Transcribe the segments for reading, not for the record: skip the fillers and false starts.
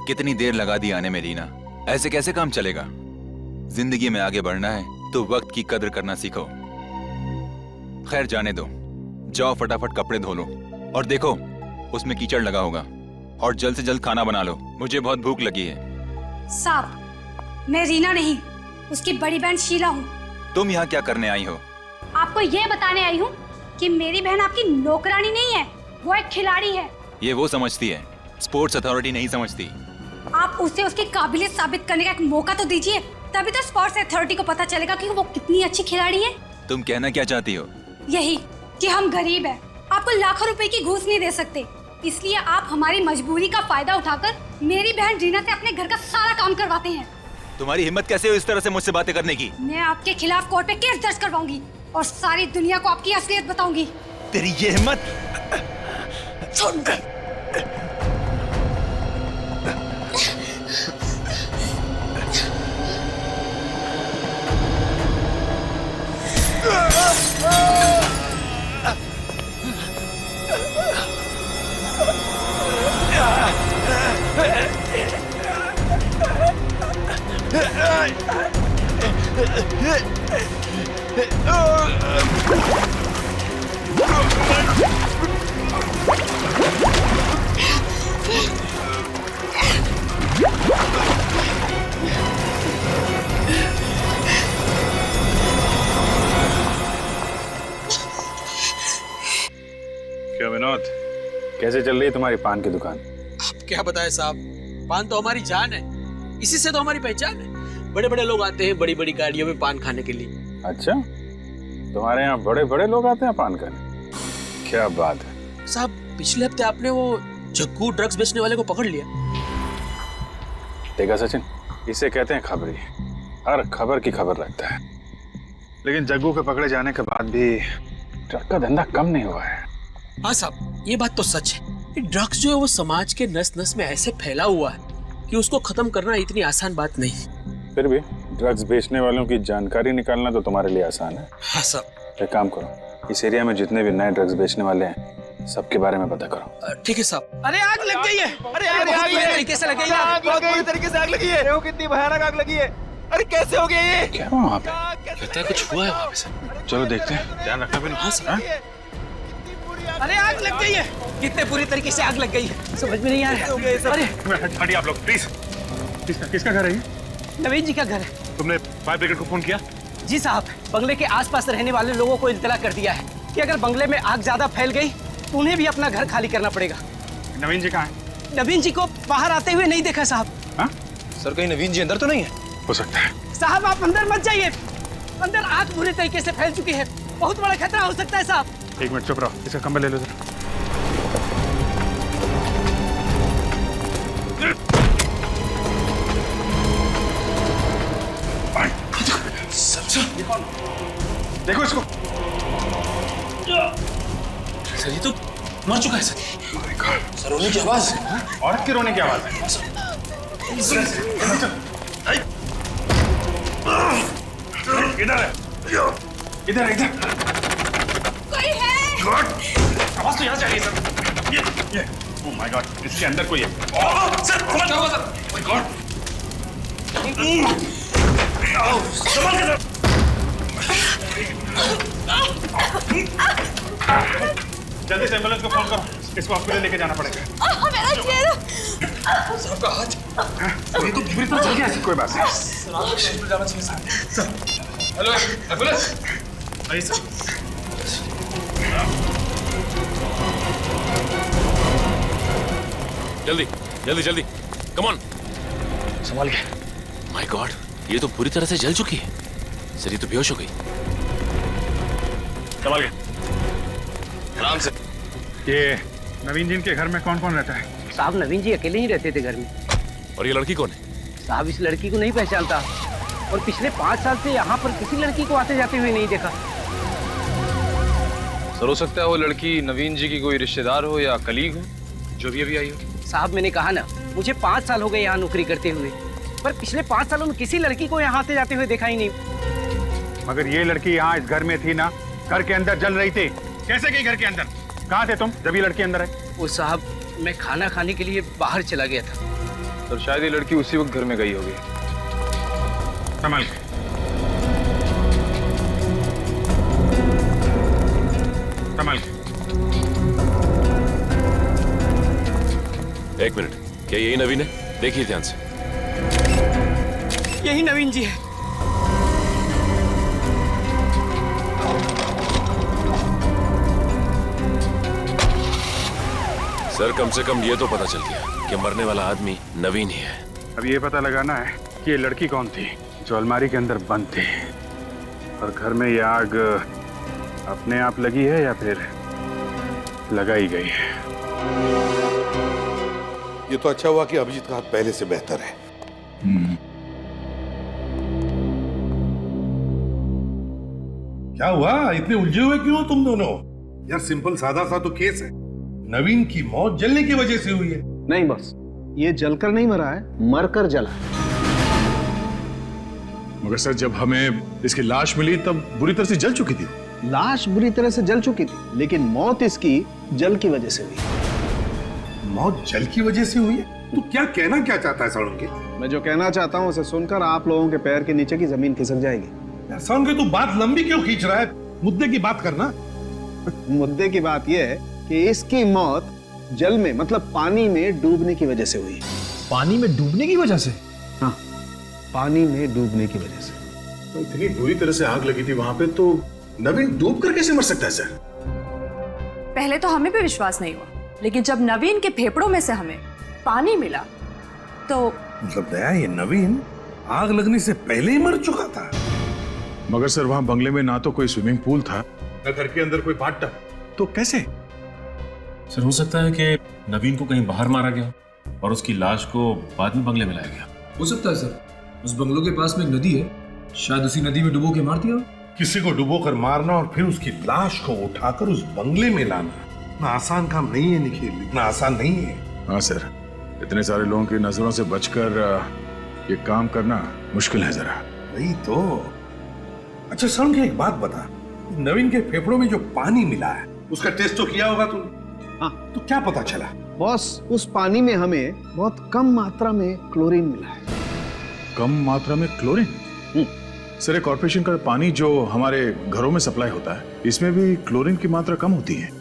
कितनी देर लगा दी आने में रीना। ऐसे कैसे काम चलेगा? जिंदगी में आगे बढ़ना है तो वक्त की कदर करना सीखो। खैर जाने दो, जाओ फटाफट कपड़े धो लो और देखो उसमें कीचड़ लगा होगा, और जल्द से जल्द खाना बना लो, मुझे बहुत भूख लगी है। साहब, मैं रीना नहीं, उसकी बड़ी बहन शीला हूँ। तुम यहाँ क्या करने आई हो? आपको ये बताने आई हूँ कि मेरी बहन आपकी नौकरानी नहीं है, वो एक खिलाड़ी है। ये वो समझती है, स्पोर्ट्स अथॉरिटी नहीं समझती। आप उसे उसकी काबिलियत साबित करने का एक मौका तो दीजिए, तभी तो स्पोर्ट्स अथॉरिटी को पता चलेगा कि वो कितनी अच्छी खिलाड़ी है। तुम कहना क्या चाहती हो? यही कि हम गरीब हैं, आपको लाखों रुपए की घूस नहीं दे सकते, इसलिए आप हमारी मजबूरी का फायदा उठाकर मेरी बहन रीना से अपने घर का सारा काम करवाते हैं। तुम्हारी हिम्मत कैसे हुई इस तरह से मुझसे बातें करने की? मैं आपके खिलाफ कोर्ट में केस दर्ज करवाऊंगी और सारी दुनिया को आपकी असलियत बताऊंगी। तेरी ये हिम्मत! छोड़ दे। क्या विनोद, कैसे चल रही है तुम्हारी पान की दुकान? आप क्या बताएं साहब, पान तो हमारी जान है, इसी से तो हमारी पहचान है। बड़े बड़े लोग आते हैं बड़ी बड़ी गाड़ियों में पान खाने के लिए। अच्छा, तुम्हारे यहाँ बड़े बड़े लोग आते हैं पान खाने? क्या बात है साहब, पिछले हफ्ते आपने वो जग्गू ड्रग्स बेचने वाले को पकड़ लिया। देखा सचिन, इसे कहते हैं खबरी। हर खबर की खबर रखता है, लेकिन जग्गू के पकड़े जाने के बाद भी ट्रक का धंधा कम नहीं हुआ है। हाँ साहब, ये बात तो सच है। ये ड्रग्स जो है वो समाज के नस नस में ऐसे फैला हुआ है कि उसको खत्म करना इतनी आसान बात नहीं। फिर भी ड्रग्स बेचने वालों की जानकारी निकालना तो तुम्हारे लिए आसान है। हाँ साहब। एक काम करो, इस एरिया में जितने भी नए ड्रग्स बेचने वाले हैं सबके बारे में पता करो। ठीक है साहब। अरे आग लग गई है। अरे आग बुरी तरीके से लग गई है। बहुत बुरी तरीके से आग लगी है। देखो कितनी भयानक आग लगी है। अरे कैसे हो गया ये? क्या हुआ वहाँ पे? लगता है कुछ हुआ है वहाँ पे सर। चलो देखते हैं, ध्यान रखना भी। हाँ सर। अरे आग लग गई है। कितने बुरी तरीके से आग लग गई है, समझ में नहीं आ रहा है। अरे हटिए आप लोग प्लीज। किसका घर है ये? नवीन जी का घर है। तुमने फायर ब्रिगेड को फोन किया? जी साहब, बंगले के आसपास रहने वाले लोगों को इत्तला कर दिया है कि अगर बंगले में आग ज्यादा फैल गई तो उन्हें भी अपना घर खाली करना पड़ेगा। नवीन जी कहाँ है? नवीन जी को बाहर आते हुए नहीं देखा साहब। हाँ? सर कहीं नवीन जी अंदर तो नहीं है? हो सकता है। साहब आप अंदर मत जाइए, अंदर आग बुरी तरीके से फैल चुकी है, बहुत बड़ा खतरा हो सकता है साहब। एक मिनट चुप रहो, इसका कंबल ले लो जरा। देखो इसको। सर ये तो मर चुका है सर। सर रोने की आवाज है। औरत के रोने की आवाज है। इधर है, इधर है, इधर। कोई है? आवाज तो यहाँ से आ रही है सर। ये ओह माय गॉड, इसके अंदर कोई है। सर क्या हुआ सर? My God. संभाल के सर। जल्दी से एम्बुलेंस को फोन करो, इसको हॉस्पिटल लेके जाना पड़ेगा। मेरा चेहरा। साहब का हाथ। ये तो पूरी तरह जल गया है। कोई बात नहीं। सर जाना चाहिए सर। Hello ambulance. आइए सर। जल्दी जल्दी जल्दी, कम ऑन। संभाल के। माय गॉड, ये तो पूरी तरह से जल चुकी है। सर ये तो बेहोश हो गई। संभाल के। आराम से। ये नवीन जी के घर में कौन कौन रहता है? साहब नवीन जी अकेले ही रहते थे घर में। और ये लड़की कौन है? साहब इस लड़की को नहीं पहचानता और पिछले 5 साल से यहाँ पर किसी लड़की को आते जाते हुए नहीं देखा। सर हो सकता है वो लड़की नवीन जी की कोई रिश्तेदार हो या कलीग हो जो भी अभी आई हो। साहब मैंने कहा ना, मुझे 5 साल हो गए यहाँ नौकरी करते हुए, पर पिछले 5 सालों में किसी लड़की को यहाँ आते जाते हुए देखा ही नहीं। मगर ये लड़की यहाँ इस घर में थी ना, घर के अंदर जल रही थी। कैसे गई घर के अंदर? कहाँ थे तुम जब ये लड़की अंदर आई? वो साहब मैं खाना खाने के लिए बाहर चला गया था, सर शायद ये लड़की उसी वक्त घर में गई होगी। संभाल के। संभाल के। एक मिनट, क्या यही नवीन है? देखिए ध्यान से। यही नवीन जी है। सर कम से कम ये तो पता चल गया कि मरने वाला आदमी नवीन ही है। अब ये पता लगाना है कि ये लड़की कौन थी जो अलमारी के अंदर बंद थी, और घर में ये आग अपने आप लगी है या फिर लगाई गई है। ये तो अच्छा हुआ कि अभिजीत का हाथ पहले से बेहतर है। क्या हुआ, इतने उलझे हुए क्यों हो तुम दोनों? यार सिंपल सादा सा तो केस है। नवीन की मौत जलने की वजह से हुई है। नहीं बॉस, ये जलकर नहीं मरा है, मरकर जला है। मगर सर जब हमें इसकी लाश मिली तब बुरी तरह से जल चुकी थी। लाश बुरी तरह से जल चुकी थी, लेकिन मौत इसकी जल की वजह से हुई। मौत जल की वजह से हुई है? तू क्या कहना क्या चाहता है साळुंके? मैं जो कहना चाहता हूँ उसे सुनकर आप लोगों के पैर के नीचे की जमीन खिसक जाएगी। यार साळुंके तू बात लंबी क्यों खींच रहा है? मुद्दे की बात करना। मुद्दे की बात यह है कि इसकी मौत जल में मतलब पानी में डूबने की वजह से हुई। पानी में डूबने की वजह से? हाँ, पानी में डूबने की वजह से। तो इतनी बुरी तरह से आग लगी थी वहां पे, तो नवीन डूब कर कैसे मर सकता है सर? पहले तो हमें भी विश्वास नहीं हुआ, लेकिन जब नवीन के फेफड़ों में से हमें पानी मिला तो मतलब दया, ये नवीन आग लगने से पहले ही मर चुका था। मगर सर वहां बंगले में ना तो कोई स्विमिंग पूल था, न घर के अंदर कोई बाथटब, तो कैसे? सर हो सकता है कि नवीन को कहीं बाहर मारा गया और उसकी लाश को बाद में बंगले में लाया गया। हो सकता है सर, उस बंगलों के पास में एक नदी है, शायद उसी नदी में डुबो के मार दिया। किसी को डुबोकर मारना और फिर उसकी लाश को उठाकर उस बंगले में लाना इतना आसान काम नहीं है निखिल, इतना आसान नहीं है। हाँ सर, इतने सारे लोगों की नजरों से बचकर ये काम करना मुश्किल है जरा। वही तो। अच्छा साळुंके, एक बात बता, नवीन के फेफड़ों में जो पानी मिला है उसका टेस्ट तो किया होगा तूने? हाँ। तो क्या पता चला? बॉस, उस पानी में हमें बहुत कम मात्रा में क्लोरीन मिला है। कम मात्रा में क्लोरीन? सर ये कॉर्पोरेशन का पानी जो हमारे घरों में सप्लाई होता है, इसमें भी क्लोरीन की मात्रा कम होती है।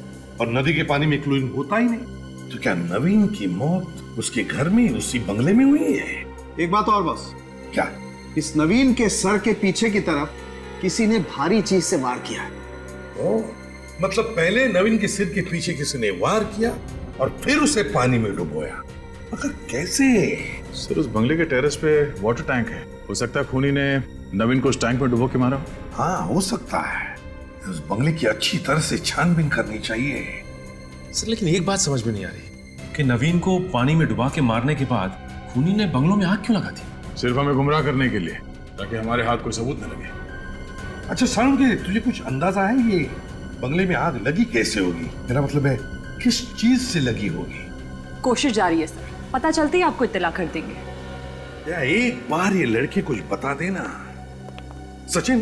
और नदी के पानी में क्लोरीन होता ही नहीं। तो क्या नवीन की मौत उसके घर में उसी बंगले में हुई है? एक बात और बॉस। क्या? इस नवीन के सर के पीछे की तरफ किसी ने भारी चीज से वार किया है। ओ, मतलब पहले नवीन के सिर के पीछे किसी ने वार किया और फिर उसे पानी में डुबोया। मगर कैसे? सर उस बंगले के टेरेस पे वाटर टैंक है, हो सकता है खूनी ने नवीन को उस टैंक में डुबो के मारा। हाँ हो सकता है। उस बंगले की अच्छी तरह से छानबीन करनी चाहिए। सर लेकिन एक बात समझ में नहीं आ रही कि नवीन को पानी में डुबा के मारने के बाद खूनी ने बंगलों में आग क्यों लगा दी? सिर्फ हमें गुमराह करने के लिए, ताकि हमारे हाथ कोई सबूत न लगे। अच्छा साळुंके, तुझे कुछ अंदाजा है ये बंगले में आग लगी कैसे होगी? मेरा मतलब है किस चीज से लगी होगी? कोशिश जारी है सर, पता चलते ही आपको इत्तला कर देंगे। या एक बार ये लड़के कुछ बता देना। सचिन,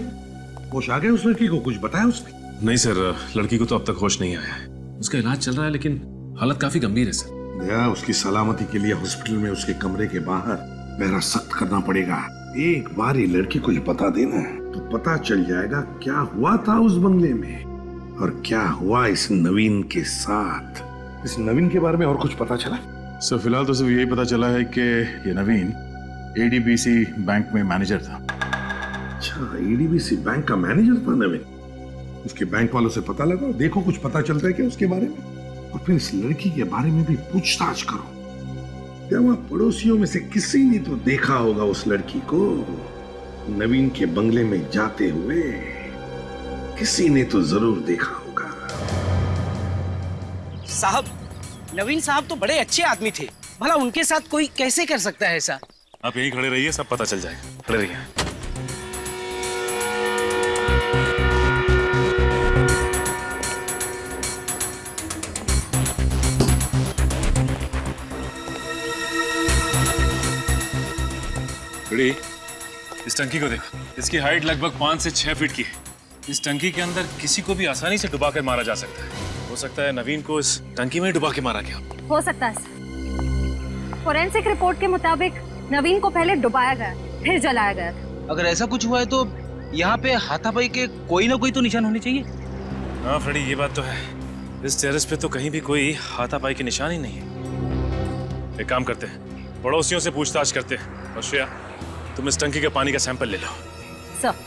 होश आ गया उस लड़की को? कुछ बताया उसने? नहीं सर, लड़की को तो अब तक होश नहीं आया है। उसका इलाज चल रहा है लेकिन हालत काफी गंभीर है सर। दया, उसकी सलामती के लिए हॉस्पिटल में उसके कमरे के बाहर पहरा सख्त करना पड़ेगा। एक बार ये लड़की कुछ बता देना तो पता चल जाएगा क्या हुआ था उस बंगले में और क्या हुआ इस नवीन के साथ। इस नवीन के बारे में और कुछ पता चला? सर फिलहाल तो सिर्फ यही पता चला है कि ये नवीन एडीबीसी बैंक में मैनेजर था। अच्छा, एडीबीसी बैंक का मैनेजर था नवीन। उसके बैंक वालों से पता लगा, देखो कुछ पता चलता है क्या उसके बारे में, और फिर इस लड़की के बारे में भी पूछताछ करो। क्या वहां पड़ोसियों में से किसी ने तो देखा होगा उस लड़की को नवीन के बंगले में जाते हुए? किसी ने तो जरूर देखा होगा। साहब, नवीन साहब तो बड़े अच्छे आदमी थे, भला उनके साथ कोई कैसे कर सकता है ऐसा? आप यहीं खड़े रहिए, सब पता चल जाएगा। खड़े रहिए। इस टंकी को देखो, इसकी हाइट लगभग 5 से 6 फीट की है। इस टंकी के अंदर किसी को भी आसानी से डुबा कर मारा जा सकता है। हो सकता है नवीन को इस टंकी में डुबा के मारा गया। हो सकता है सर। फोरेंसिक रिपोर्ट के मुताबिक नवीन को पहले डुबाया गया, फिर जलाया गया था। अगर ऐसा कुछ हुआ है तो यहाँ पे हाथापाई के कोई ना कोई तो निशान होने चाहिए। हाँ फ्रेडी, ये बात तो है। इस टेरेस पे तो कहीं भी कोई हाथापाई के निशान ही नहीं है। एक काम करते हैं, पड़ोसियों से पूछताछ करते हैं। और श्रेया, तुम इस टंकी के पानी का सैंपल ले लो। सर,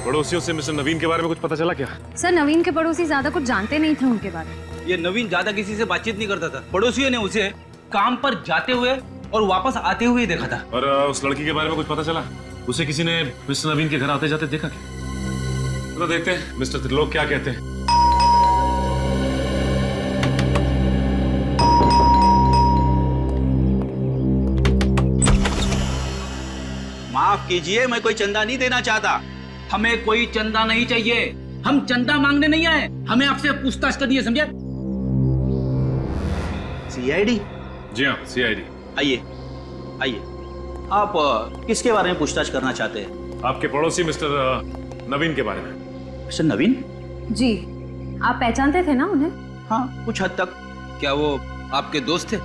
पड़ोसियों से मिस्टर नवीन के बारे में कुछ पता चला क्या? सर, नवीन के पड़ोसी ज्यादा कुछ जानते नहीं थे उनके बारे में। ये नवीन ज्यादा किसी से बातचीत नहीं करता था। पड़ोसियों ने उसे काम पर जाते हुए और वापस आते हुए देखा था। और उस लड़की के बारे में कुछ पता चला? उसे किसी ने मिस्टर नवीन के घर आते जाते देखा क्या? तो देखते हैं मिस्टर त्रिलोक क्या कहते हैं। माफ कीजिए, मैं कोई चंदा नहीं देना चाहता। हमें कोई चंदा नहीं चाहिए। हम चंदा मांगने नहीं आए, हमें आपसे पूछताछ करनी है, समझे? सीआईडी? जी हाँ, सीआईडी। आइए आइए। आप किसके बारे में पूछताछ करना चाहते हैं? आपके पड़ोसी मिस्टर नवीन के बारे में। मिस्टर नवीन? जी, आप पहचानते थे ना उन्हें? हाँ, कुछ हद तक। क्या वो आपके दोस्त थे?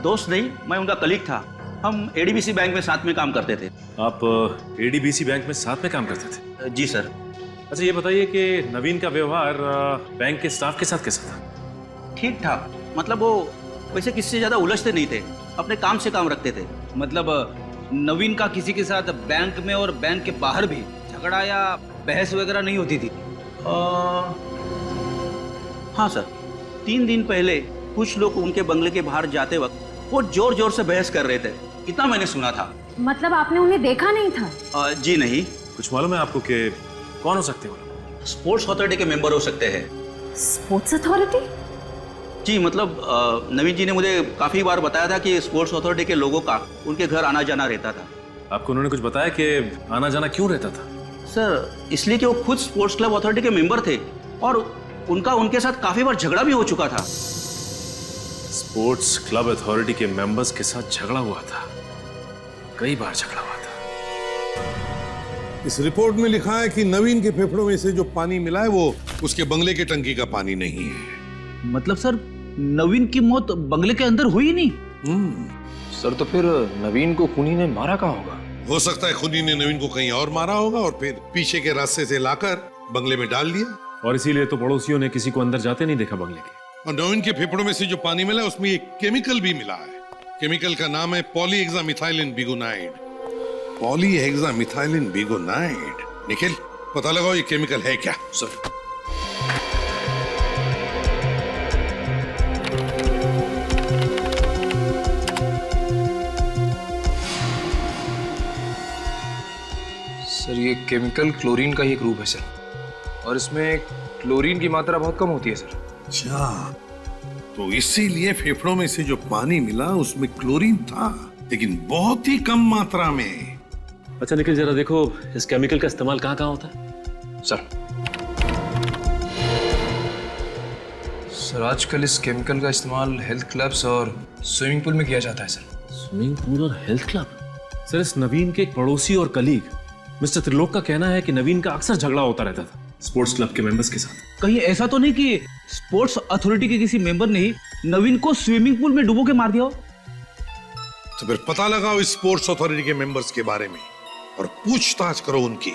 दोस्त नहीं, मैं उनका कलीग था। हम एडीबीसी बैंक में साथ में काम करते थे। आप एडीबीसी बैंक में साथ में काम करते थे? जी सर। अच्छा, ये बताइए कि नवीन का व्यवहार बैंक के स्टाफ के साथ कैसा था? ठीक ठाक, मतलब वो वैसे किसी से ज्यादा उलझते नहीं थे, अपने काम से काम रखते थे। मतलब नवीन का किसी के साथ बैंक में और बैंक के बाहर भी झगड़ा या बहस वगैरह नहीं होती थी। हाँ सर, 3 दिन पहले कुछ लोग उनके बंगले के बाहर जाते वक्त वो जोर जोर से बहस कर रहे थे, इतना मैंने सुना था। मतलब आपने उन्हें देखा नहीं था? जी नहीं। कुछ मालूम है आपको कि कौन हो सकते हो? स्पोर्ट्स अथॉरिटी के मेंबर हो सकते हैं। Sports authority? जी, मतलब नवीन जी ने मुझे काफी बार बताया था कि स्पोर्ट्स अथॉरिटी के लोगों का उनके घर आना जाना रहता था। आपको उन्होंने कुछ बताया कि आना जाना क्यों रहता था? सर, इसलिए कि वो खुद स्पोर्ट्स क्लब अथॉरिटी के मेंबर थे और उनका उनके साथ काफी बार झगड़ा भी हो चुका था। स्पोर्ट्स क्लब अथॉरिटी के मेंबर्स के साथ झगड़ा हुआ था? कई बार झगड़ा हुआ था। इस रिपोर्ट में लिखा है कि नवीन के फेफड़ों में से जो पानी मिला है वो उसके बंगले के टंकी का पानी नहीं है। मतलब सर, नवीन की मौत बंगले के अंदर हुई नहीं? सर, तो फिर नवीन को खूनी ने मारा कहाँ होगा? हो सकता है खूनी ने नवीन को कहीं और मारा होगा और फिर पीछे के रास्ते से लाकर बंगले में डाल दिया। और इसीलिए तो पड़ोसियों ने किसी को अंदर जाते नहीं देखा बंगले के। और नवीन के फेफड़ों में से जो पानी मिला उसमें एक केमिकल भी मिला है। केमिकल का नाम है पॉलीहेक्सामिथाइलिन बिगोनाइड। पॉलीहेक्सामिथाइलिन बिगोनाइड। निखिल, पता लगाओ ये केमिकल है क्या? सर, ये केमिकल क्लोरीन का ही एक रूप है सर, और इसमें क्लोरीन की मात्रा बहुत कम होती है सर। अच्छा, तो इसीलिए फेफड़ों में से जो पानी मिला उसमें क्लोरीन था, लेकिन बहुत ही कम मात्रा में। अच्छा निखिल, जरा देखो इस केमिकल का इस्तेमाल कहाँ कहाँ होता है? सर, आजकल इस केमिकल का इस्तेमाल हेल्थ क्लब्स और स्विमिंग पूल में किया जाता है सर। स्विमिंग पूल और हेल्थ क्लब? सर, इस नवीन के एक पड़ोसी और कलीग मिस्टर त्रिलोक का कहना है कि नवीन का अक्सर झगड़ा होता रहता था स्पोर्ट्स क्लब के मेंबर्स के साथ। कहीं ऐसा तो नहीं कि स्पोर्ट्स अथॉरिटी के किसी मेंबर ने ही नवीन को स्विमिंग पूल में डुबो के मार दिया हो? तो फिर पता लगाओ इस स्पोर्ट्स अथॉरिटी के मेंबर्स के बारे में और पूछताछ करो उनकी।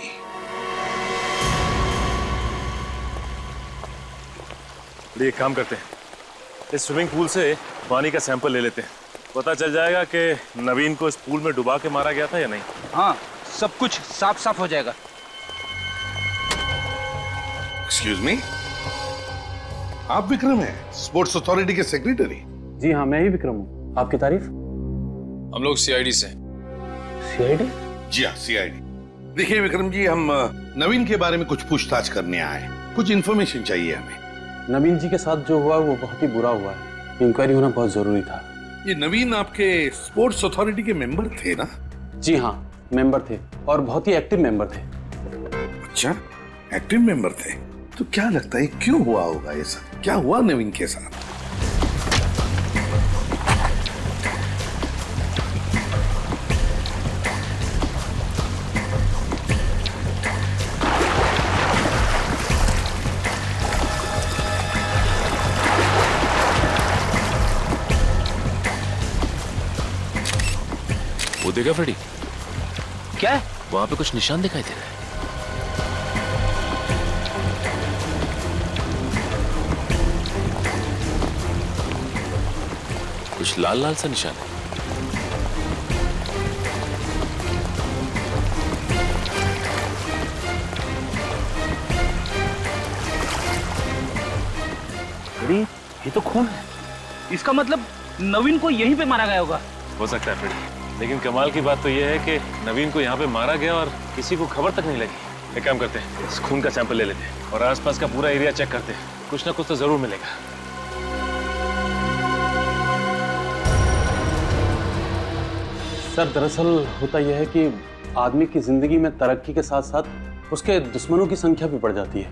एक काम करते हैं, इस स्विमिंग पूल से पानी का सैंपल ले लेते हैं। पता चल जाएगा कि नवीन को इस पूल में डुबा के मारा गया था या नहीं। हाँ, सब कुछ साफ साफ हो जाएगा। एक्सक्यूज मी, आप विक्रम हैं, स्पोर्ट्स अथॉरिटी के सेक्रेटरी? जी हाँ, मैं ही विक्रम हूँ। आपकी तारीफ? हम लोग सीआईडी से। सीआईडी? जी हाँ, सीआईडी। देखिए विक्रम जी, हम नवीन के बारे में कुछ पूछताछ करने आए, कुछ इन्फॉर्मेशन चाहिए हमें। नवीन जी के साथ जो हुआ वो बहुत ही बुरा हुआ है, इंक्वायरी होना बहुत जरूरी था। ये नवीन आपके स्पोर्ट्स अथॉरिटी के मेंबर थे ना? जी हाँ, मेंबर थे और बहुत ही एक्टिव मेंबर थे। अच्छा, एक्टिव मेंबर थे। तो क्या लगता है क्यों हुआ होगा ऐसा? क्या हुआ नवीन के साथ? वो देखा फ्रेडी, क्या है? वहां पे कुछ निशान दिखाई दे रहा है। कुछ लाल लाल सा निशान है। अरे ये तो खून है। इसका मतलब नवीन को यहीं पे मारा गया होगा। हो सकता है फ्रेडी, लेकिन कमाल की बात तो ये है कि नवीन को यहाँ पे मारा गया और किसी को खबर तक नहीं लगी। एक काम करते हैं, इस खून का सैंपल ले लेते हैं और आसपास का पूरा एरिया चेक करते हैं। कुछ ना कुछ तो जरूर मिलेगा। सर दरअसल होता यह है कि आदमी की जिंदगी में तरक्की के साथ साथ उसके दुश्मनों की संख्या भी बढ़ जाती है।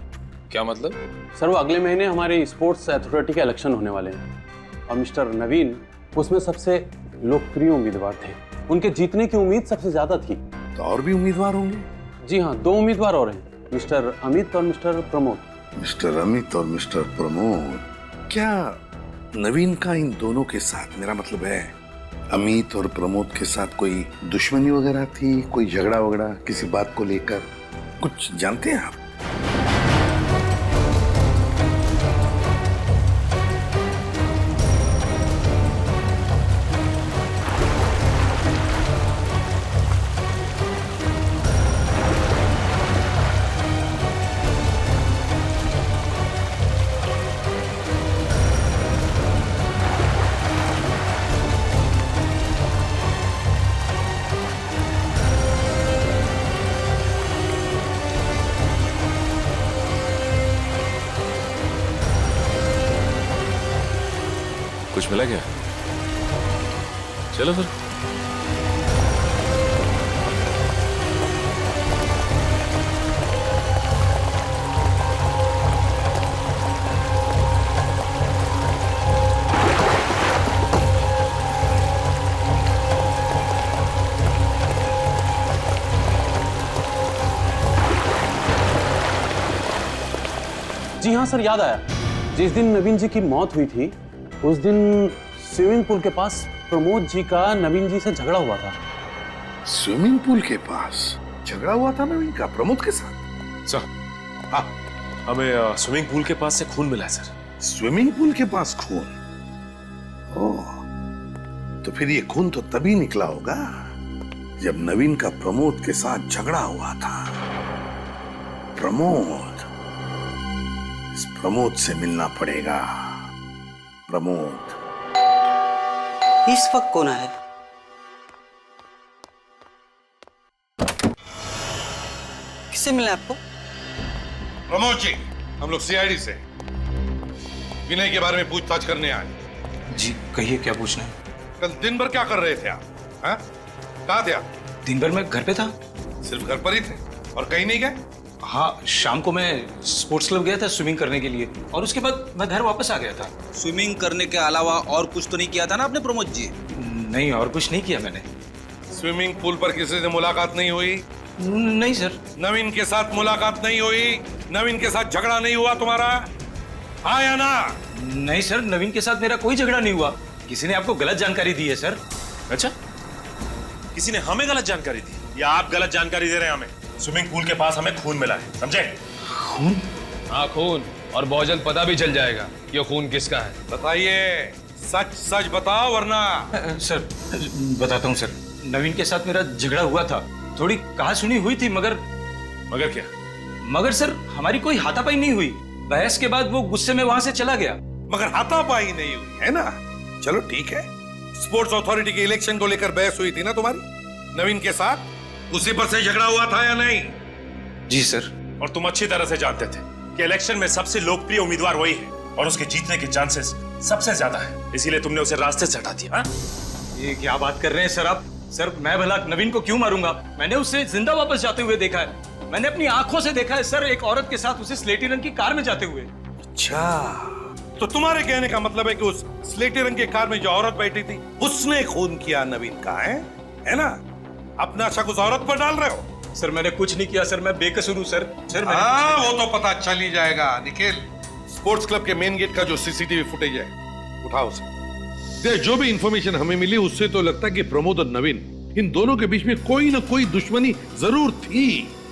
क्या मतलब? सर वो अगले महीने हमारे स्पोर्ट्स अथॉरिटी के इलेक्शन होने वाले हैं और मिस्टर नवीन उसमें सबसे लोकप्रिय उम्मीदवार थे। उनके जीतने की उम्मीद सबसे ज्यादा थी। तो और भी उम्मीदवार होंगे? जी हाँ, 2 उम्मीदवार और हैं, मिस्टर अमित और मिस्टर प्रमोद। मिस्टर अमित और मिस्टर प्रमोद। क्या नवीन का इन दोनों के साथ, मेरा मतलब है अमित और प्रमोद के साथ, कोई दुश्मनी वगैरह थी? कोई झगड़ा वगड़ा किसी बात को लेकर कुछ जानते हैं आप? कुछ मिला क्या? चलो फिर। जी हाँ सर, याद आया। जिस दिन नवीन जी की मौत हुई थी उस दिन स्विमिंग पूल के पास प्रमोद जी का नवीन जी से झगड़ा हुआ था। स्विमिंग पूल के पास झगड़ा हुआ था नवीन का प्रमोद के साथ? सर, हाँ, हमें स्विमिंग पूल के पास से खून मिला है सर। स्विमिंग पूल के पास खून? ओह, तो फिर ये खून तो तभी निकला होगा जब नवीन का प्रमोद के साथ झगड़ा हुआ था। प्रमोद, इस प्रमोद से मिलना पड़ेगा। प्रमोद। इस वक्त कौन है? किससे मिला आपको? प्रमोद जी, हम लोग सीआईडी से विनय के बारे में पूछताछ करने आए। जी कहिए, क्या पूछना है? कल दिन भर क्या कर रहे थे आप? हाँ? कहाँ थे आप? दिन भर मैं घर पे था। सिर्फ घर पर ही थे और कहीं नहीं गए? हाँ, शाम को मैं स्पोर्ट्स क्लब गया था स्विमिंग करने के लिए और उसके बाद मैं घर वापस आ गया था। स्विमिंग करने के अलावा और कुछ तो नहीं किया था ना आपने प्रमोद जी? नहीं, और कुछ नहीं किया मैंने। स्विमिंग पूल पर किसी से मुलाकात नहीं हुई? नहीं सर। नवीन के साथ मुलाकात नहीं हुई? नवीन के साथ झगड़ा नहीं हुआ तुम्हारा? हाँ या ना? नहीं सर, नवीन के साथ मेरा कोई झगड़ा नहीं हुआ। किसी ने आपको गलत जानकारी दी है सर। अच्छा, किसी ने हमें गलत जानकारी दी या आप गलत जानकारी दे रहे हैं हमें? स्विमिंग पूल के पास हमें खून मिला है, समझे? खून? हाँ खून, और बहुत जल्द पता भी चल जाएगा ये खून किसका है। बताइए, सच सच बताओ वरना। सर बताता हूँ सर, नवीन के साथ मेरा झगड़ा हुआ था। थोड़ी कहा सुनी हुई थी, मगर क्या? मगर सर हमारी कोई हाथापाई नहीं हुई। बहस के बाद वो गुस्से में वहां से चला गया। मगर हाथापाई नहीं हुई है ना? चलो ठीक है। स्पोर्ट्स अथॉरिटी के इलेक्शन को लेकर बहस हुई थी ना तुम्हारी नवीन के साथ? उसी पर से झगड़ा हुआ था या नहीं? जी सर। और तुम अच्छी तरह से जानते थे कि इलेक्शन में सबसे लोकप्रिय उम्मीदवार वही है और उसके जीतने के चांसेस सबसे ज्यादा है, इसीलिए तुमने उसे रास्ते से हटा दिया। ये क्या बात कर रहे हैं सर आप? सर मैं भला नवीन को क्यों मारूंगा? मैंने उसे जिंदा वापस जाते हुए देखा है। मैंने अपनी आंखों से देखा है सर, एक औरत के साथ उसे स्लेटी रंग की कार में जाते हुए। अच्छा, तो तुम्हारे कहने का मतलब है कि उस स्लेटी रंग की कार में जो औरत बैठी थी उसने खून किया नवीन का, है ना? अपना शक उस औरत पर डाल रहे हो? सर मैंने कुछ नहीं किया सर, मैं बेकसूर हूँ सर। सर हाँ, वो तो पता चल ही जाएगा। निखिल, स्पोर्ट्स क्लब के मेन गेट का जो सीसीटीवी फुटेज है उठाओ उसे। जो भी इंफॉर्मेशन हमें मिली उससे तो लगता है कि प्रमोद और नवीन इन दोनों के बीच में कोई ना कोई दुश्मनी जरूर थी,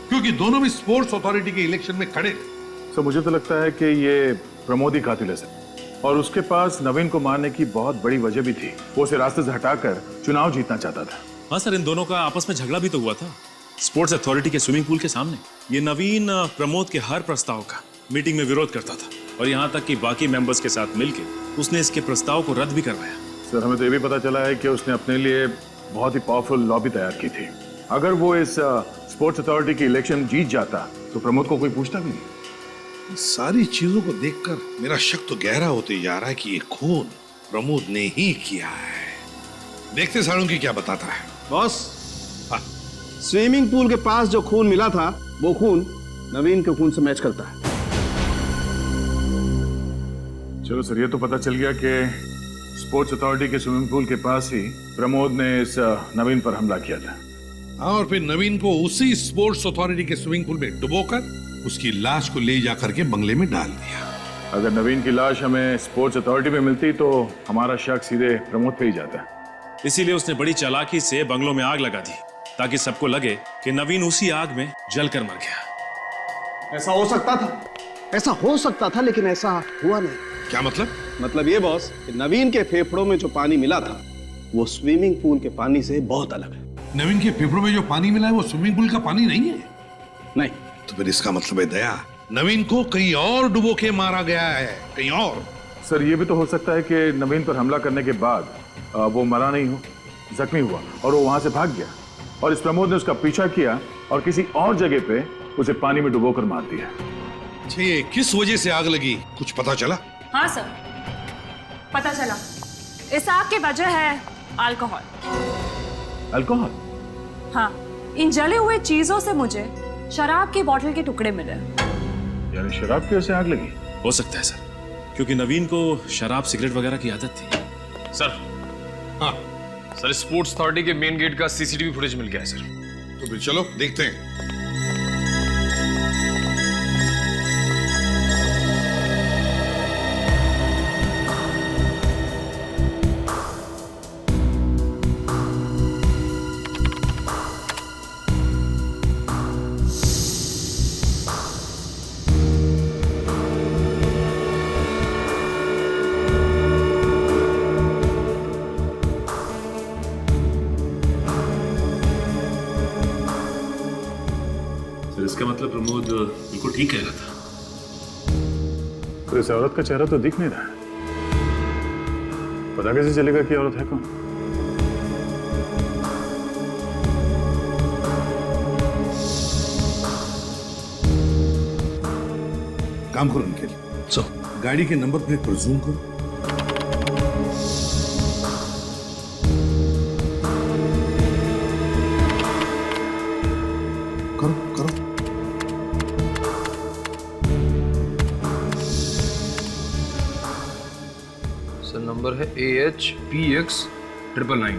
क्योंकि दोनों भी स्पोर्ट्स अथॉरिटी के इलेक्शन में खड़े थे। सर मुझे तो लगता है कि ये प्रमोद ही कातिल है सर, और उसके पास नवीन को मारने की बहुत बड़ी वजह भी थी। वो उसे रास्ते से हटाकर चुनाव जीतना चाहता था। हाँ सर, इन दोनों का आपस में झगड़ा भी तो हुआ था स्पोर्ट्स अथॉरिटी के स्विमिंग पूल के सामने। ये नवीन प्रमोद के हर प्रस्ताव का मीटिंग में विरोध करता था, और यहाँ तक कि बाकी मेंबर्स के साथ मिलकर उसने इसके प्रस्ताव को रद्द भी करवाया। सर हमें तो ये भी पता चला है कि उसने अपने लिए बहुत ही पावरफुल लॉबी तैयार की थी। अगर वो इस स्पोर्ट्स अथॉरिटी की इलेक्शन जीत जाता तो प्रमोद को कोई पूछता भी नहीं। सारी चीजों को देखकर मेरा शक तो गहरा होते जा रहा है कि ये खून प्रमोद ने ही किया है। देखते सालुंकी क्या बताता है। बॉस, स्विमिंग पूल के पास जो खून मिला था वो खून नवीन के खून से मैच करता है। चलो सर, ये तो पता चल गया कि स्पोर्ट्स अथॉरिटी के स्विमिंग पूल के पास ही प्रमोद ने इस नवीन पर हमला किया था। हाँ, और फिर नवीन को उसी स्पोर्ट्स अथॉरिटी के स्विमिंग पूल में डुबोकर उसकी लाश को ले जाकर के बंगले में डाल दिया। अगर नवीन की लाश हमें स्पोर्ट्स अथॉरिटी में मिलती तो हमारा शक सीधे प्रमोद पे ही जाता। इसीलिए उसने बड़ी चालाकी से बंगलों में आग लगा दी, ताकि सबको लगे कि नवीन उसी आग में जलकर मर गया। ऐसा हो सकता था, ऐसा हो सकता था, लेकिन ऐसा हुआ नहीं। क्या मतलब? मतलब ये बॉस कि नवीन के फेफड़ों में जो पानी मिला था वो स्विमिंग पूल के पानी से बहुत अलग है। नवीन के फेफड़ों में जो पानी मिला है वो स्विमिंग पूल का पानी नहीं है। नहीं। तो फिर इसका मतलब है दया, नवीन को कहीं और डुबो के मारा गया है, कहीं और। सर ये भी तो हो सकता है कि नवीन पर हमला करने के बाद वो मरा नहीं हो, जख्मी हुआ और वो वहां से भाग गया, और इस प्रमोद ने उसका पीछा किया और किसी और जगह पे उसे पानी में डुबोकर मार दिया। अच्छा, ये किस वजह से आग लगी, कुछ पता चला? हाँ सर, पता चला। इस आग की वजह है अल्कोहल। अल्कोहल? हाँ, इन जले हुए चीजों से मुझे शराब की बोतल के टुकड़े मिले। यानी शराब की वजह से आग लगी? हो सकता है सर, क्योंकि नवीन को शराब सिगरेट वगैरह की आदत थी। सर, हाँ सर, स्पोर्ट्स अथॉरिटी के मेन गेट का सीसीटीवी फुटेज मिल गया है सर। तो फिर चलो देखते हैं। इसका मतलब प्रमोद बिल्कुल ठीक कह रहा था। तो इस औरत का चेहरा तो दिख नहीं रहा है, पता कैसे चलेगा कि औरत है कौन? काम करो निखिल, गाड़ी के नंबर प्लेट पर जूम करो। नंबर है AHPX 999।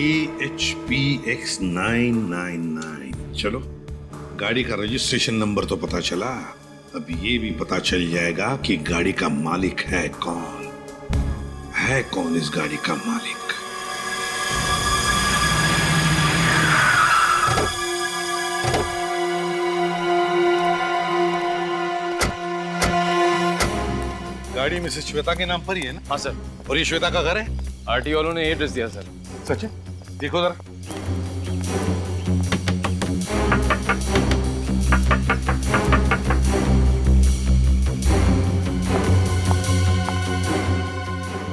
AHPX 999। चलो, गाड़ी का रजिस्ट्रेशन नंबर तो पता चला, अब ये भी पता चल जाएगा कि गाड़ी का मालिक है कौन। है कौन इस गाड़ी का मालिक? गाड़ी मिसेस श्वेता के नाम पर ही है ना? हाँ सर। और ये श्वेता का घर है? आरटी वालों ने एड्रेस दिया सर। सच है? देखो जरा।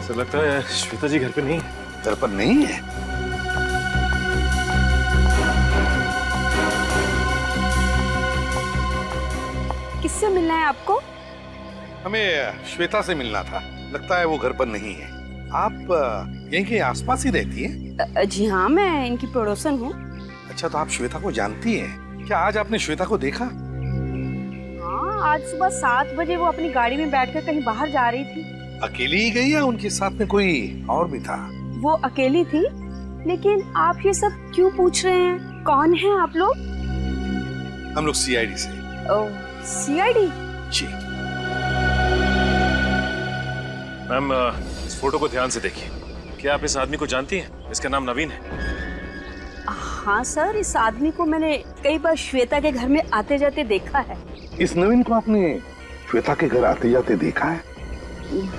सर लगता है श्वेता जी घर पे नहीं है। घर पर नहीं है? किससे मिलना है आपको? हमें श्वेता से मिलना था, लगता है वो घर पर नहीं है। आप यहीं के आसपास ही रहती हैं? जी हाँ, मैं इनकी पड़ोसन हूँ। अच्छा, तो आप श्वेता को जानती हैं? क्या आज आपने श्वेता को देखा? हाँ, आज सुबह 7 बजे वो अपनी गाड़ी में बैठकर कहीं बाहर जा रही थी। अकेली ही गई या उनके साथ में कोई और भी था? वो अकेली थी, लेकिन आप ये सब क्यों पूछ रहे हैं? कौन है आप लोग? हम लोग CID से। ओह, CID? जी। मैम, इस फोटो को ध्यान से देखिए। क्या आप इस आदमी को जानती हैं? इसका नाम नवीन है। हाँ सर, इस आदमी को मैंने कई बार श्वेता के घर में आते जाते देखा है। इस नवीन को आपने श्वेता के घर आते जाते देखा है?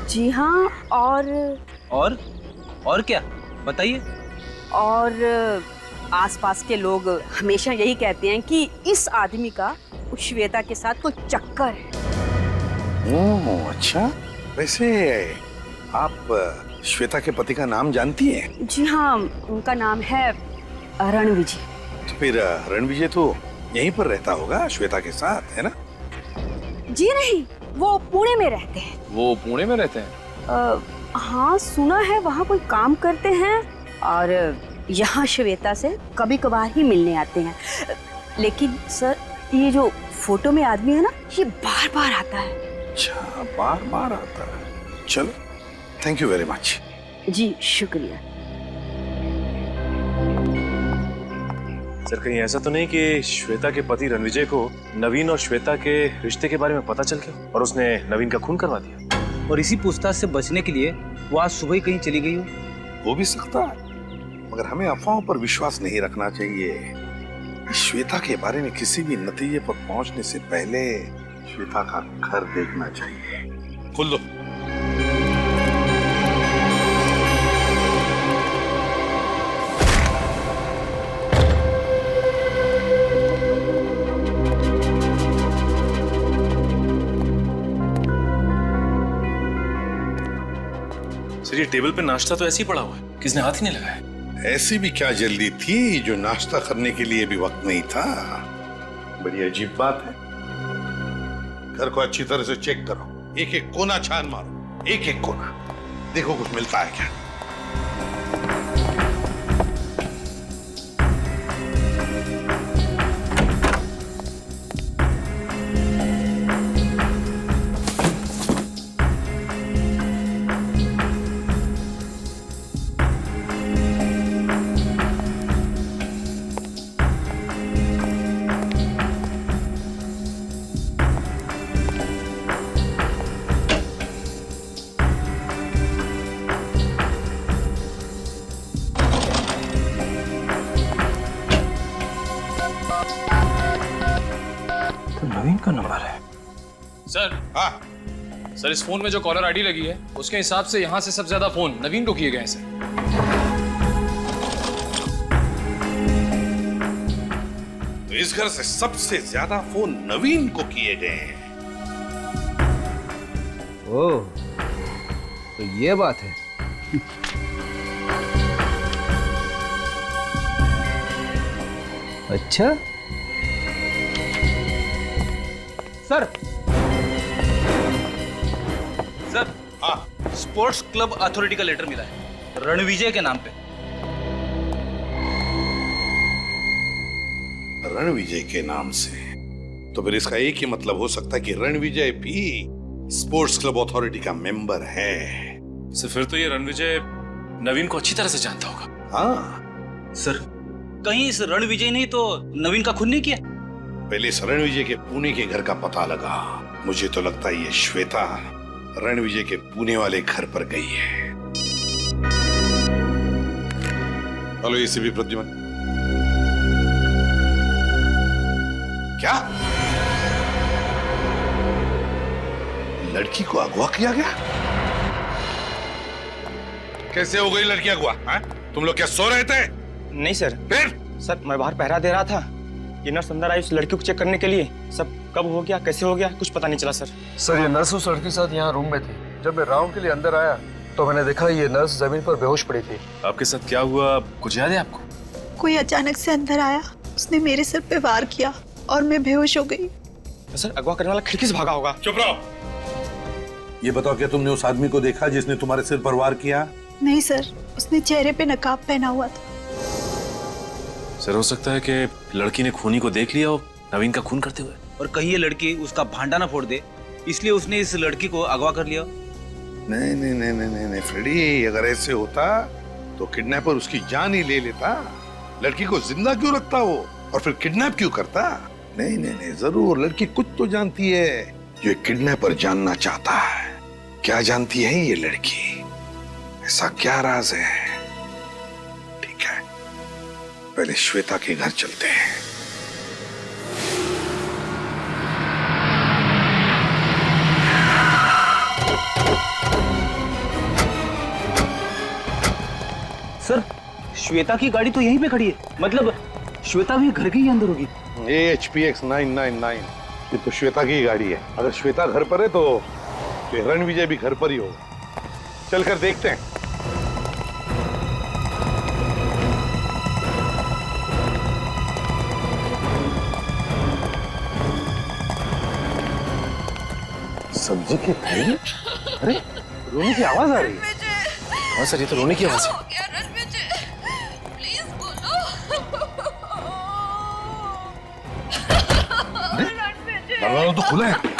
जी हाँ। और क्या बताइए? और आसपास के लोग हमेशा यही कहते हैं कि इस आदमी का उस श्वेता के साथ कोई चक्कर है। ओह अच्छा। वैसे आप श्वेता के पति का नाम जानती हैं? जी हाँ, उनका नाम है रणविजय। तो फिर रणविजय तो यहीं पर रहता होगा श्वेता के साथ, है ना? जी नहीं, वो पुणे में रहते हैं। वो पुणे में रहते हैं? हाँ, सुना है वहाँ कोई काम करते हैं और यहाँ श्वेता से कभी कभार ही मिलने आते हैं। लेकिन सर, ये जो फोटो में आदमी है ना, ये बार बार आता है। अच्छा, बार बार आता है। चलो, थैंक यू वेरी मच। जी शुक्रिया। सर, कहीं ऐसा तो नहीं कि श्वेता के पति रणविजय को नवीन और श्वेता के रिश्ते के बारे में पता चल गया और उसने नवीन का खून करवा दिया? और इसी पूछताछ से बचने के लिए वो आज सुबह ही कहीं चली गई हो? हो भी सकता है, मगर हमें अफवाहों पर विश्वास नहीं रखना चाहिए। श्वेता के बारे में किसी भी नतीजे पर पहुंचने से पहले श्वेता का घर देखना चाहिए। खोल दो। सर, ये टेबल पे नाश्ता तो ऐसे ही पड़ा हुआ है, किसने हाथ ही नहीं लगाया? ऐसी भी क्या जल्दी थी जो नाश्ता करने के लिए भी वक्त नहीं था? बड़ी अजीब बात है। घर को अच्छी तरह से चेक करो, एक एक कोना छान मारो, एक एक कोना, देखो कुछ मिलता है क्या। नवीन का नंबर है। सर, हाँ सर, इस फोन में जो कॉलर आईडी लगी है उसके हिसाब से यहाँ से सबसे ज्यादा फोन नवीन को किए गए हैं सर। तो इस घर से सबसे ज्यादा फोन नवीन को किए गए हैं। ओह, तो ये बात है। अच्छा सर, हाँ, स्पोर्ट्स क्लब अथॉरिटी का लेटर मिला है रणविजय के नाम पे। रणविजय के नाम से? तो फिर इसका एक ही मतलब हो सकता है कि रणविजय भी स्पोर्ट्स क्लब अथॉरिटी का मेंबर है। सर, फिर तो ये रणविजय नवीन को अच्छी तरह से जानता होगा। हाँ सर, कहीं इस रणविजय ने तो नवीन का खून नहीं किया? पहले इस रणविजय के पुणे के घर का पता लगा। मुझे तो लगता है ये श्वेता रणविजय के पुणे वाले घर पर गई है। Hello ACP Pradyuman. क्या लड़की को अगवा किया गया? कैसे हो गई लड़की अगवा? तुम लोग क्या सो रहे थे? नहीं सर। फिर? सर, मैं बाहर पहरा दे रहा था। ये नर्स अंदर आई उस लड़की को चेक करने के लिए। सब कब हो गया, कैसे हो गया, कुछ पता नहीं चला सर। सर, ये नर्स उस लड़की के साथ यहाँ रूम में थी। जब मैं राउंड के लिए अंदर आया तो मैंने देखा ये नर्स जमीन पर बेहोश पड़ी थी। आपके साथ क्या हुआ, कुछ याद है आपको? कोई अचानक से अंदर आया, उसने मेरे सिर पे वार किया और मैं बेहोश हो गई। तो सर, अगवा करने वाला खिड़की से भागा होगा। चुप रहो। ये बताओ, क्या तुमने उस आदमी को देखा जिसने तुम्हारे सिर पर वार किया? नहीं सर, उसने चेहरे पे नकाब पहना हुआ था। सर, हो सकता है कि लड़की ने खूनी को देख लिया और नवीन का खून करते हुए। और कहीं ये लड़की उसका भांडा ना फोड़ दे, इसलिए उसने इस लड़की को अगवा कर लिया। नहीं नहीं नहीं नहीं नहीं फ्रेडी, अगर ऐसे होता तो किडनैपर उसकी जान ही ले लेता। लड़की को जिंदा क्यों रखता वो, और फिर किडनैप क्यों करता? नहीं नहीं नहीं, जरूर लड़की कुछ तो जानती है जो किडनैपर जानना चाहता है। क्या जानती है ये लड़की? ऐसा क्या राज है? ठीक है, पहले श्वेता के घर चलते हैं। सर, श्वेता की गाड़ी तो यहीं पे खड़ी है, मतलब श्वेता भी घर के ही अंदर होगी। HPX 999 ये तो श्वेता की गाड़ी है। अगर श्वेता घर पर है तो रणविजय भी घर पर ही होगा। चलकर देखते हैं। सब्जी के थैले? अरे रोने की आवाज आ रही है। हाँ सर, ये तो रोने की आवाज है। दरवाजा तो खुला है।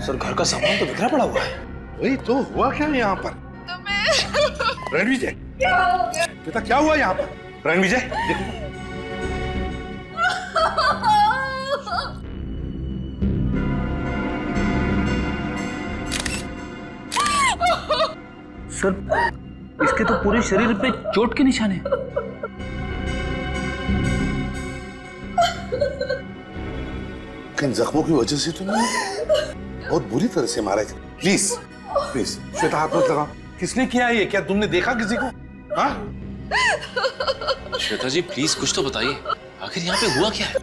सर, घर का सामान तो बिखरा पड़ा हुआ है। वही तो हुआ क्या यहाँ पर? रणविजय, बेटा क्या हुआ यहाँ पर? रणविजय देखो। सर, इसके तो पूरे शरीर पे चोट के निशान हैं। किन जख्मों की वजह से तुमने बहुत बुरी तरह से मारा है। प्लीज प्लीज श्वेता, हाथ मत लगाओ। किसने किया ये? क्या तुमने देखा किसी को? हाँ? श्वेता जी प्लीज कुछ तो बताइए, आखिर यहाँ पे हुआ क्या है?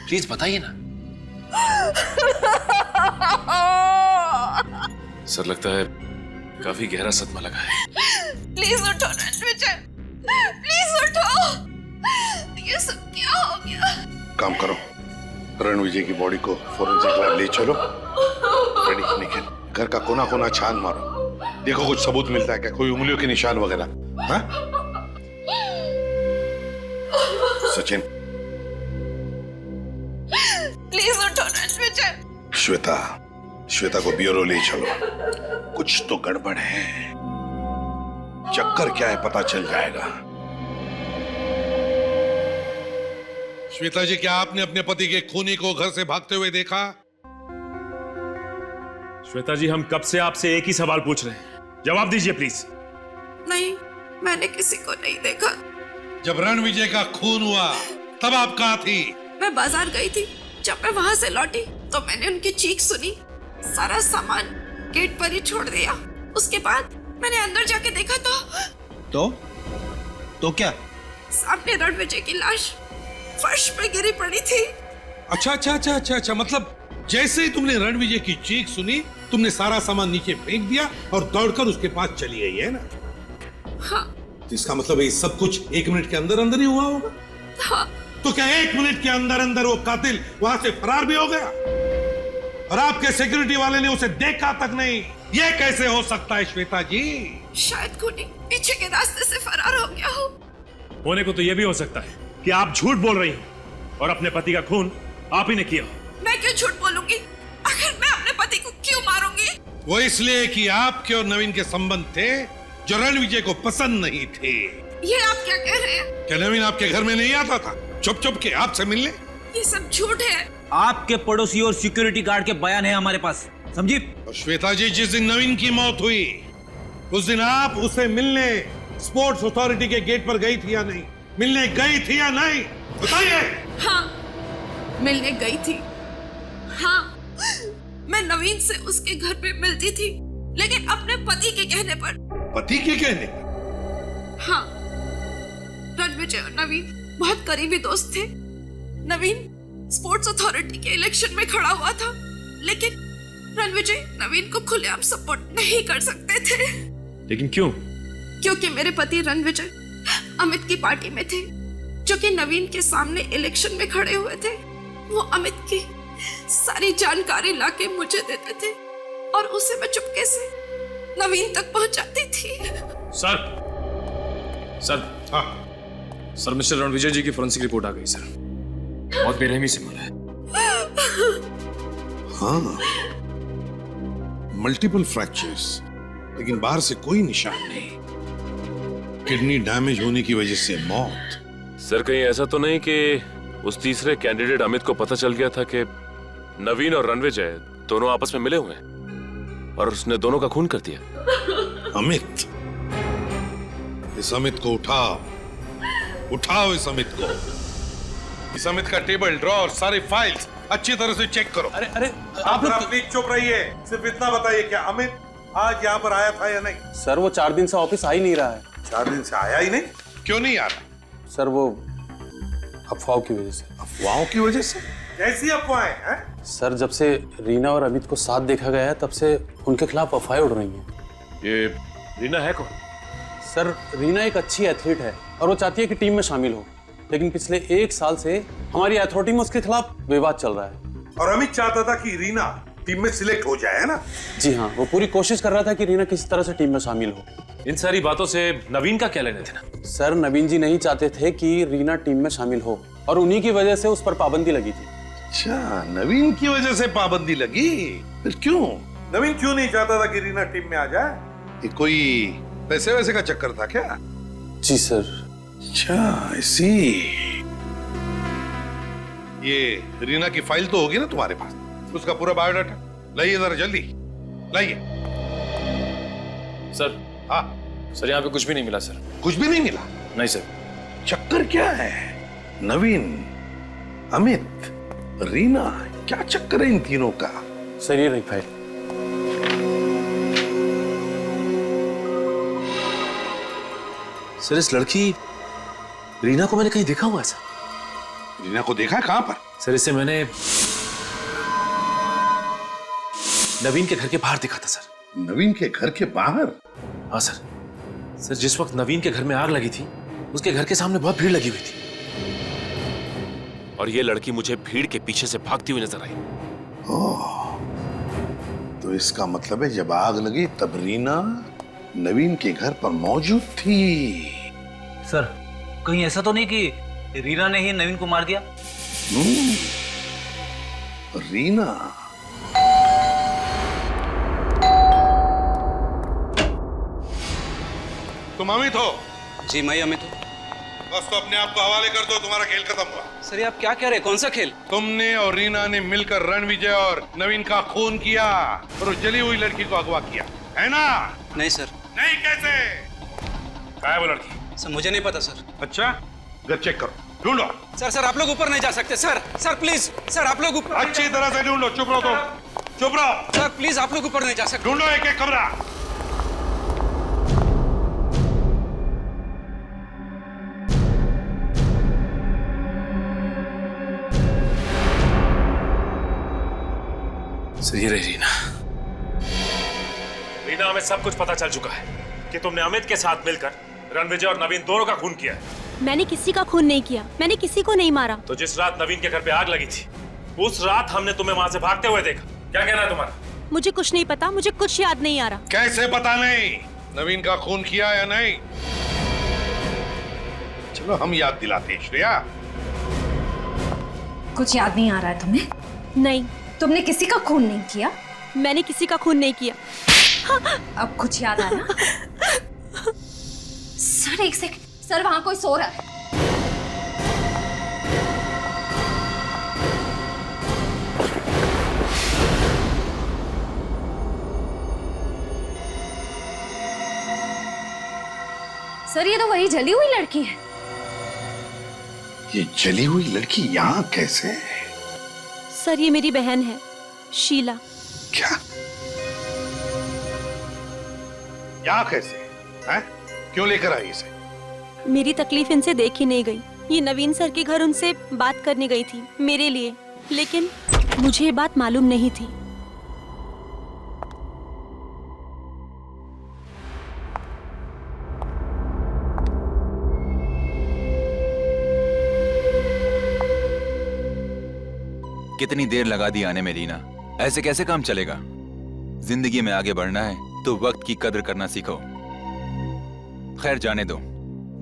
प्लीज बताइए ना। सर, लगता है काफी गहरा सदमा लगा है। प्लीज उठो रणविजय, प्लीज उठो। ये सब क्या हो गया? काम करो, रणविजय की बॉडी को फोरेंसिक लैब ले चलो। रेडी निखिल, घर का कोना कोना छान मारो, देखो कुछ सबूत मिलता है क्या, कोई उंगलियों के निशान वगैरह। हाँ? सचिन, प्लीज उठो रणविजय। श्वेता, श्वेता को ब्यूरो ले चलो। कुछ तो गड़बड़ है, चक्कर क्या है पता चल जाएगा। श्वेता जी, क्या आपने अपने पति के खूनी को घर से भागते हुए देखा? श्वेता जी, हम कब से आपसे एक ही सवाल पूछ रहे हैं, जवाब दीजिए प्लीज। नहीं, मैंने किसी को नहीं देखा। जब रणविजय का खून हुआ तब आप कहाँ थी? मैं बाजार गई थी। जब मैं वहां से लौटी तो मैंने उनकी चीख सुनी। सारा सामान गेट पर ही छोड़ दिया। उसके बाद मैंने अंदर जाके देखा तो क्या? सामने रणविजय की लाश फर्श पे गिरी पड़ी थी। अच्छा, मतलब जैसे ही तुमने रणविजय की चीख सुनी, तुमने सारा सामान नीचे फेंक दिया और दौड़कर उसके पास चली गई, है ना? हाँ। इसका मतलब ये सब कुछ 1 मिनट के अंदर अंदर ही हुआ होगा। हाँ। तो क्या 1 मिनट के अंदर अंदर वो कातिल वहां से फरार भी हो गया और आपके सिक्योरिटी वाले ने उसे देखा तक नहीं? ये कैसे हो सकता है श्वेता जी? शायद खूनी पीछे के रास्ते से फरार हो गया हो। होने को तो यह भी हो सकता है कि आप झूठ बोल रही हैं और अपने पति का खून आप ही ने किया हो। मैं क्यों झूठ बोलूंगी? आखिर मैं अपने पति को क्यों मारूंगी? वो इसलिए कि आपके और नवीन के संबंध थे जो रणविजय को पसंद नहीं थे। ये आप क्या कह रहे हैं? क्या नवीन आपके घर में नहीं आता था चुप चुप के आपसे मिलने? ये सब झूठ है। आपके पड़ोसी और सिक्योरिटी गार्ड के बयान है हमारे पास, समझी? और श्वेता जी, जिस दिन नवीन की मौत हुई उस दिन आप उसे मिलने स्पोर्ट्स अथॉरिटी के गेट पर गई थी या नहीं? मिलने गई थी या नहीं? बताइए। हाँ, मिलने गई थी। हाँ, मैं नवीन से उसके घर पे मिलती थी, लेकिन अपने पति के कहने पर। पति के कहने? हाँ, रणविजय और नवीन बहुत करीबी दोस्त थे। नवीन स्पोर्ट्स अथॉरिटी के इलेक्शन में खड़ा हुआ था, लेकिन रणविजय नवीन को खुलेआम सपोर्ट नहीं कर सकते थे। लेकिन क्यों? क्योंकि मेरे पति रणविजय अमित की पार्टी में थे, जो कि नवीन के सामने इलेक्शन में खड़े हुए थे। वो अमित की सारी जानकारी लाके मुझे देते थे और उसे मैं चुपके से नवीन तक पहुंचाती थी। सर, हाँ सर, मिस्टर रणविजय जी की फोरेंसिक रिपोर्ट आ गई सर। बहुत बेरहमी से मारा है। हाँ, मल्टीपल फ्रैक्चर्स, लेकिन बाहर से कोई निशान नहीं। किडनी डैमेज होने की वजह से मौत। सर कहीं ऐसा तो नहीं कि उस तीसरे कैंडिडेट अमित को पता चल गया था कि नवीन और रणविजय दोनों आपस में मिले हुए हैं और उसने दोनों का खून कर दिया? अमित, इस अमित को उठाओ, उठाओ इस अमित को। इस अमित का टेबल, ड्रॉर, सारी फाइल्स अच्छी तरह से चेक करो। अरे अरे आप प्लीज चुप रहिए। सिर्फ इतना बताइए, क्या अमित आज यहाँ पर आया था या नहीं? सर वो 4 दिन से ऑफिस आ ही नहीं रहा है। 4 दिन से आया ही नहीं? क्यों नहीं आ रहा? सर वो अफवाहों की वजह से। अफवाहों की वजह से? कैसी अफवाहें हैं? सर जब से रीना और अमित को साथ देखा गया है तब से उनके खिलाफ अफवाहें उड़ रही हैं। ये रीना है कौन? सर रीना एक अच्छी एथलीट है और वो चाहती है कि टीम में शामिल हो, लेकिन पिछले 1 साल से हमारी अथॉरिटी में उसके खिलाफ विवाद चल रहा है। और अमित चाहता था कि रीना टीम में सिलेक्ट हो जाए, है ना? जी हाँ, वो पूरी कोशिश कर रहा था कि रीना किसी तरह से टीम में शामिल हो। इन सारी बातों से नवीन का क्या लेने देना? सर नवीन जी नहीं चाहते थे कि रीना टीम में शामिल हो और उन्हीं की वजह से उस पर पाबंदी लगी थी। अच्छा, नवीन की वजह से पाबंदी लगी? फिर क्यों? नवीन क्यों नहीं चाहता था कि रीना टीम में आ जाए? ये कोई पैसे वैसे का चक्कर था क्या? जी सर। अच्छा ऐसी। ये रीना की फाइल तो होगी ना तुम्हारे पास, उसका पूरा बायोडाटा लाइए जरा जल्दी लाइए। सर। हाँ सर, यहाँ पे कुछ भी नहीं मिला सर। कुछ भी नहीं मिला? नहीं सर। चक्कर क्या है? नवीन, अमित, रीना, क्या चक्कर है इन तीनों का? सर ये रही फाइल। सर इस लड़की रीना को मैंने कहीं देखा हुआ है सर। रीना को देखा? कहां पर? सर इसे मैंने नवीन के घर के बाहर देखा था सर। नवीन के घर के बाहर? हाँ सर। सर जिस वक्त नवीन के घर में आग लगी थी उसके घर के सामने बहुत भीड़ लगी हुई थी और ये लड़की मुझे भीड़ के पीछे से भागती हुई नजर आई। ओह, तो इसका मतलब है जब आग लगी तब रीना नवीन के घर पर मौजूद थी। सर कहीं ऐसा तो नहीं कि रीना ने ही नवीन को मार दिया? रीना? तुम अमित हो? जी मैं अमित हूँ। बस तो अपने आप को हवाले कर दो, तुम्हारा खेल खत्म हुआ। सर ये आप क्या कह रहे हैं? कौन सा खेल? तुमने और रीना ने मिलकर रणविजय और नवीन का खून किया और उस जली हुई लड़की को अगवा किया, है ना? नहीं सर। नहीं कैसे? कहाँ है वो लड़की? सर मुझे नहीं पता सर। अच्छा, घर चेक करो, ढूंढो। सर आप लोग ऊपर नहीं जा सकते सर। सर प्लीज सर, आप लोग ऊपर अच्छी तरह से ढूंढो। चुप रहो, चुप रहो सर, प्लीज आप लोग ऊपर नहीं जा सकते। ढूंढो एक एक कमरा। सर ये रही रीना। रीना, हमें सब कुछ पता चल चुका है कि तुमने अमित के साथ मिलकर रणविजय और नवीन दोनों का खून किया है। मैंने किसी का खून नहीं किया, मैंने किसी को नहीं मारा। तो जिस रात नवीन के घर पे आग लगी थी उस रात हमने तुम्हें वहां से भागते हुए देखा। क्या कहना है तुम्हारा? मुझे कुछ नहीं पता, मुझे कुछ याद नहीं आ रहा। कैसे पता नहीं? नवीन का खून किया या नहीं? चलो हम याद दिलाते हैं। श्रेया, कुछ याद नहीं आ रहा है तुम्हें? नहीं। तुमने किसी का खून नहीं किया? मैंने किसी का खून नहीं किया। अब कुछ याद आया? सर एक सेकंड, सर वहां कोई सो रहा है। सर ये तो वही जली हुई लड़की है। ये जली हुई लड़की यहाँ कैसे? सर ये मेरी बहन है, शीला। क्या? यहाँ कैसे? हैं? क्यों लेकर आई इसे? मेरी तकलीफ इनसे देखी नहीं गई। ये नवीन सर के घर उनसे बात करने गई थी मेरे लिए, लेकिन मुझे ये बात मालूम नहीं थी। कितनी देर लगा दी आने में रीना? ऐसे कैसे काम चलेगा? जिंदगी में आगे बढ़ना है तो वक्त की कदर करना सीखो। खैर जाने दो,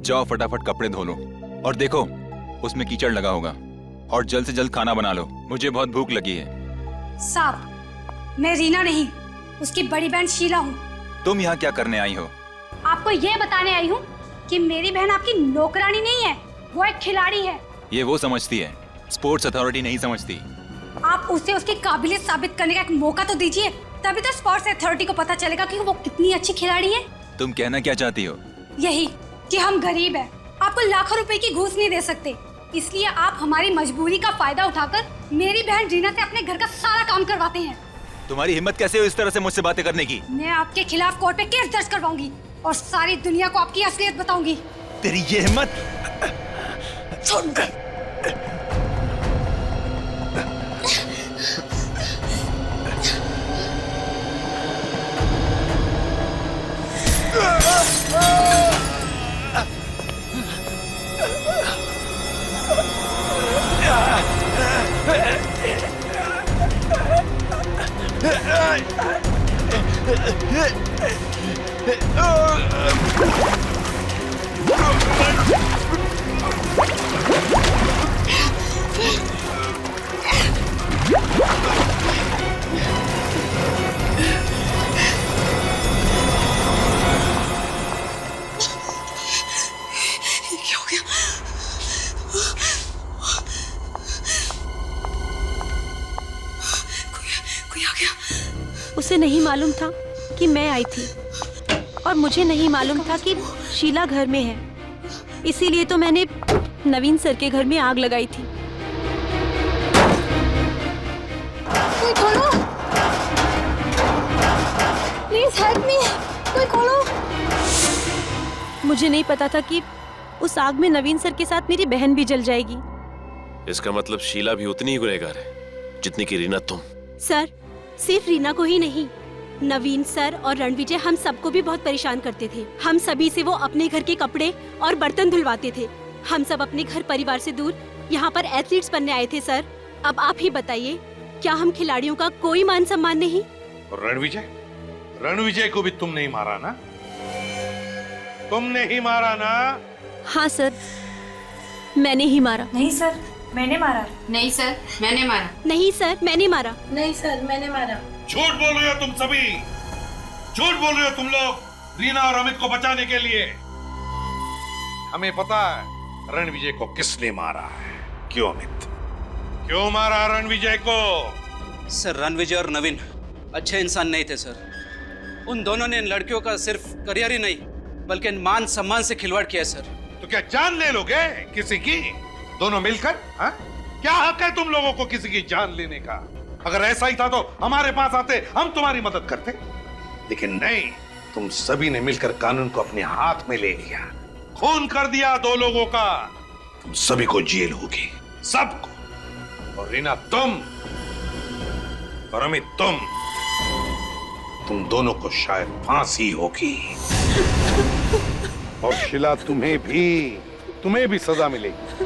जाओ फटाफट कपड़े धो लो और देखो उसमें कीचड़ लगा होगा और जल्द से जल्द खाना बना लो, मुझे बहुत भूख लगी है। साहब, मैं रीना नहीं, उसकी बड़ी बहन शीला हूँ। तुम यहाँ क्या करने आई हो? आपको ये बताने आई हूँ कि मेरी बहन आपकी नौकरानी नहीं है, वो एक खिलाड़ी है। ये वो समझती है, स्पोर्ट्स अथॉरिटी नहीं समझती। आप उसे उसकी काबिलियत साबित करने का एक मौका तो दीजिए, तभी तो स्पोर्ट्स अथॉरिटी को पता चलेगा कि वो कितनी अच्छी खिलाड़ी है। तुम कहना क्या चाहती हो? यही कि हम गरीब हैं, आपको लाखों रुपए की घूस नहीं दे सकते, इसलिए आप हमारी मजबूरी का फायदा उठाकर मेरी बहन रीना से अपने घर का सारा काम करवाते हैं। तुम्हारी हिम्मत कैसे हुई इस तरह से मुझसे बातें करने की? मैं आपके खिलाफ कोर्ट पे केस दर्ज करवाऊंगी और सारी दुनिया को आपकी असलियत बताऊंगी। तेरी ये हिम्मत! क्या हो गया? कोई आ गया? उसे नहीं मालूम था कि मैं आई थी और मुझे नहीं मालूम था कि शीला घर में है, इसीलिए तो मैंने नवीन सर के घर में आग लगाई थी। कोई खोलो, प्लीज हेल्प मी, कोई खोलो। मुझे नहीं पता था कि उस आग में नवीन सर के साथ मेरी बहन भी जल जाएगी। इसका मतलब शीला भी उतनी ही गुनहगार है जितनी की रीना तुम। सर, सिर्फ रीना को ही नहीं, नवीन सर और रणविजय हम सबको भी बहुत परेशान करते थे। हम सभी से वो अपने घर के कपड़े और बर्तन धुलवाते थे। हम सब अपने घर परिवार से दूर यहाँ पर एथलीट्स बनने आए थे सर। अब आप ही बताइए, क्या हम खिलाड़ियों का कोई मान सम्मान नहीं? और रणविजय को भी तुमने ही मारा ना? तुमने ही मारा ना? हाँ सर, मैंने ही मारा। नहीं सर, मैंने मारा। नहीं सर, मैंने मारा। नहीं सर, मैंने मारा। नहीं सर, मैंने मारा। झूठ बोल रहे हो तुम सभी, झूठ बोल रहे हो तुम लोग रीना और अमित को बचाने के लिए। हमें पता है रणविजय को किसने मारा है। क्यों अमित, क्यों मारा रणविजय को? सर, रणविजय और नवीन अच्छे इंसान नहीं थे सर। उन दोनों ने इन लड़कियों का सिर्फ करियर ही नहीं बल्कि मान सम्मान से खिलवाड़ किया है सर। तो क्या जान ले लोगे किसी की, दोनों मिलकर? हा? क्या हक है तुम लोगों को किसी की जान लेने का? अगर ऐसा ही था तो हमारे पास आते, हम तुम्हारी मदद करते। लेकिन नहीं, तुम सभी ने मिलकर कानून को अपने हाथ में ले लिया, खून कर दिया दो लोगों का। तुम सभी को जेल होगी, सबको। और रीना तुम और अमित तुम दोनों को शायद फांसी होगी। और शीला तुम्हें भी सजा मिलेगी।